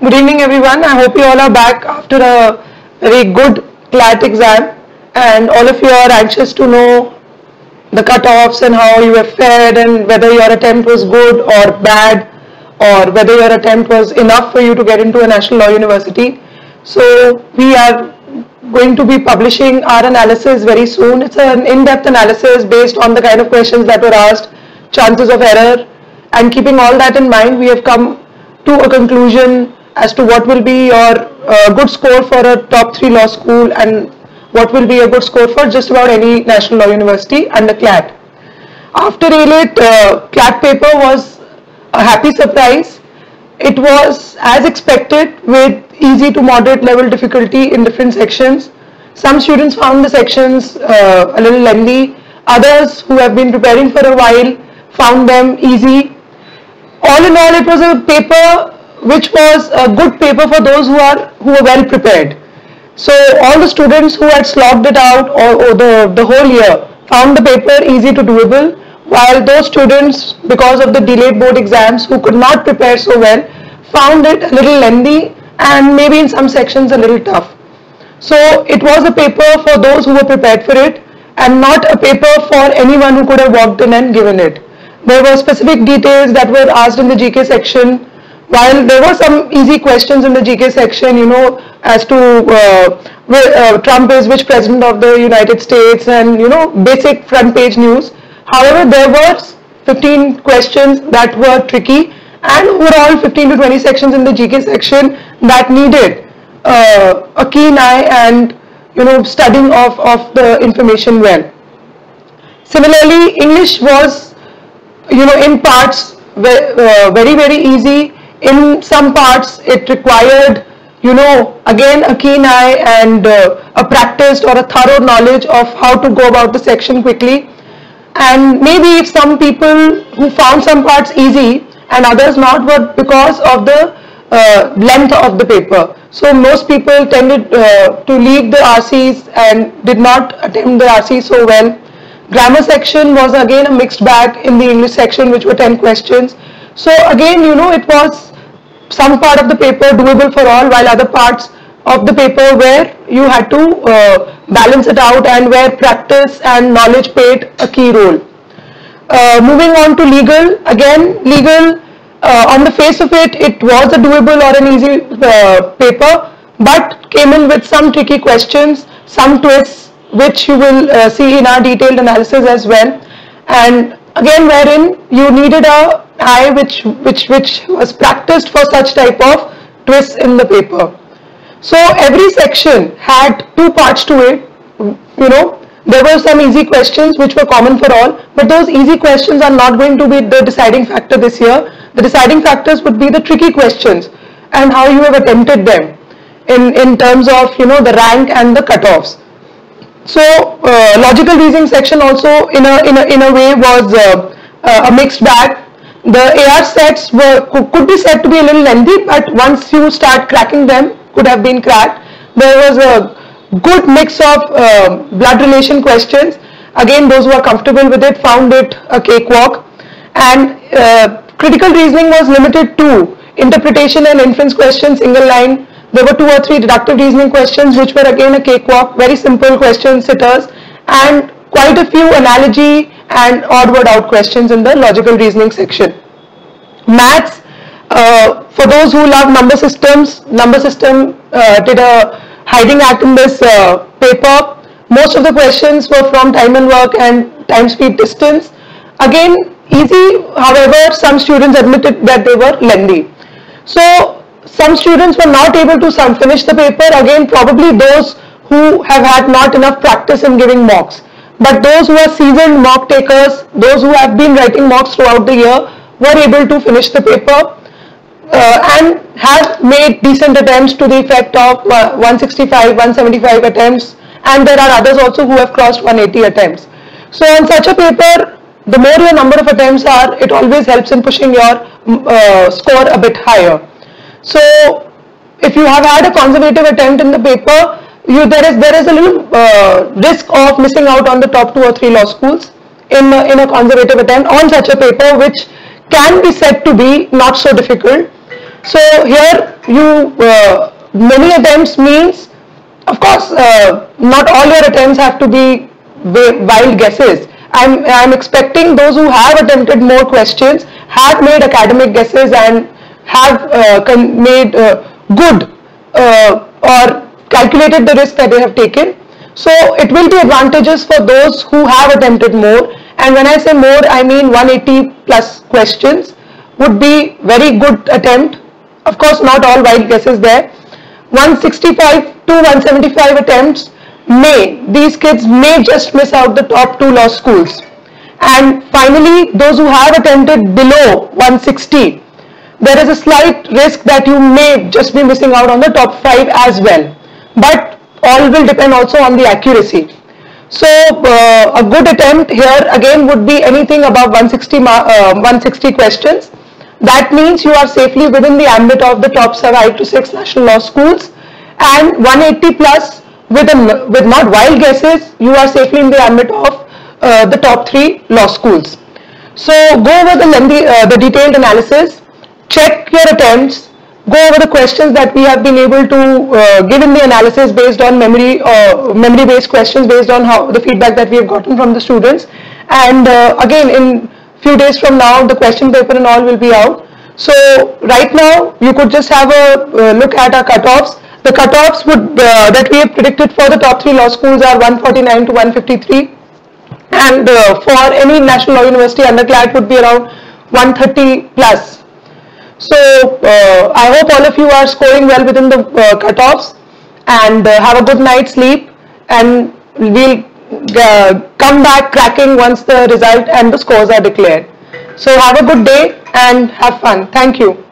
Good evening, everyone. I hope you all are back after a very good CLAT exam, and all of you are anxious to know the cutoffs and how you have fared, and whether your attempt was good or bad, or whether your attempt was enough for you to get into a national law university. So we are going to be publishing our analysis very soon. It's an in-depth analysis based on the kind of questions that were asked, chances of error, and keeping all that in mind, we have come to a conclusion as to what will be your good score for a top 3 law school and what will be a good score for just about any national law university under CLAT. After A-Late, CLAT paper was a happy surprise. It was as expected with easy to moderate level difficulty in different sections. Some students found the sections a little lengthy. Others who have been preparing for a while found them easy. All in all, it was a paper which was a good paper for those who were well prepared. So all the students who had slogged it out or the whole year found the paper easy to doable, while those students, because of the delayed board exams, who could not prepare so well, found it a little lengthy and maybe in some sections a little tough. So it was a paper for those who were prepared for it and not a paper for anyone who could have walked in and given it. There were specific details that were asked in the GK section. While there were some easy questions in the GK section, as to Trump is which president of the United States, and basic front page news. However, there were 15 questions that were tricky, and overall 15 to 20 sections in the GK section that needed a keen eye and studying of the information well. Similarly, English was in parts very easy. In some parts it required again a keen eye and a practiced or a thorough knowledge of how to go about the section quickly. And maybe if some people who found some parts easy and others not were because of the length of the paper. So most people tended to leave the RCs and did not attempt the RC so well. Grammar section was again a mixed bag in the English section, which were 10 questions. So again, it was some part of the paper doable for all, while other parts of the paper where you had to balance it out and where practice and knowledge played a key role. Moving on to legal, again legal on the face of it, it was a doable or an easy paper, but came in with some tricky questions, some twists, which you will see in our detailed analysis as well, and again wherein you needed a eye which was practiced for such type of twists in the paper. So every section had two parts to it. There were some easy questions which were common for all, but those easy questions are not going to be the deciding factor this year. The deciding factors would be the tricky questions and how you have attempted them in terms of the rank and the cutoffs. So logical reasoning section also in a way was a mixed bag. The AR sets could be said to be a little lengthy, but once you start cracking them, could have been cracked. There was a good mix of blood relation questions. Again, those who are comfortable with it found it a cakewalk. And critical reasoning was limited to interpretation and inference questions, single line. There were 2 or 3 deductive reasoning questions which were again a cakewalk, very simple questions, sitters, and quite a few analogy and odd word out questions in the logical reasoning section. Maths, for those who love number system did a hiding act in this paper. Most of the questions were from time and work and time, speed, distance. Again, easy, however, some students admitted that they were lengthy. So some students were not able to finish the paper, again probably those who have had not enough practice in giving mocks. But those who are seasoned mock takers, those who have been writing mocks throughout the year, were able to finish the paper and have made decent attempts to the effect of 165, 175 attempts, and there are others also who have crossed 180 attempts. So on such a paper, the more your number of attempts are, it always helps in pushing your score a bit higher. So if you have had a conservative attempt in the paper, there is a little risk of missing out on the top 2 or 3 law schools in a conservative attempt on such a paper, which can be said to be not so difficult. So here many attempts means, of course, not all your attempts have to be wild guesses. I'm expecting those who have attempted more questions have made academic guesses and have made good or calculated the risk that they have taken. So it will be advantageous for those who have attempted more. And when I say more, I mean 180 plus questions would be very good attempt. Of course, not all wild guesses there. 165 to 175 attempts these kids may just miss out the top 2 law schools. And finally, those who have attempted below 160, there is a slight risk that you may just be missing out on the top 5 as well. But all will depend also on the accuracy. So a good attempt here again would be anything above 160 questions. That means you are safely within the ambit of the top 5 to 6 national law schools, and 180 plus with not wild guesses, you are safely in the ambit of the top 3 law schools. So go over the detailed analysis, check your attempts, go over the questions that we have been able to give in the analysis based on memory based questions based on how the feedback that we have gotten from the students. And again, in few days from now, the question paper and all will be out. So right now you could just have a look at our cutoffs. The cutoffs that we have predicted for the top 3 law schools are 149 to 153, and for any national law university undergrad would be around 130 plus. So I hope all of you are scoring well within the cutoffs, and have a good night's sleep, and we'll come back cracking once the result and the scores are declared. So have a good day and have fun. Thank you.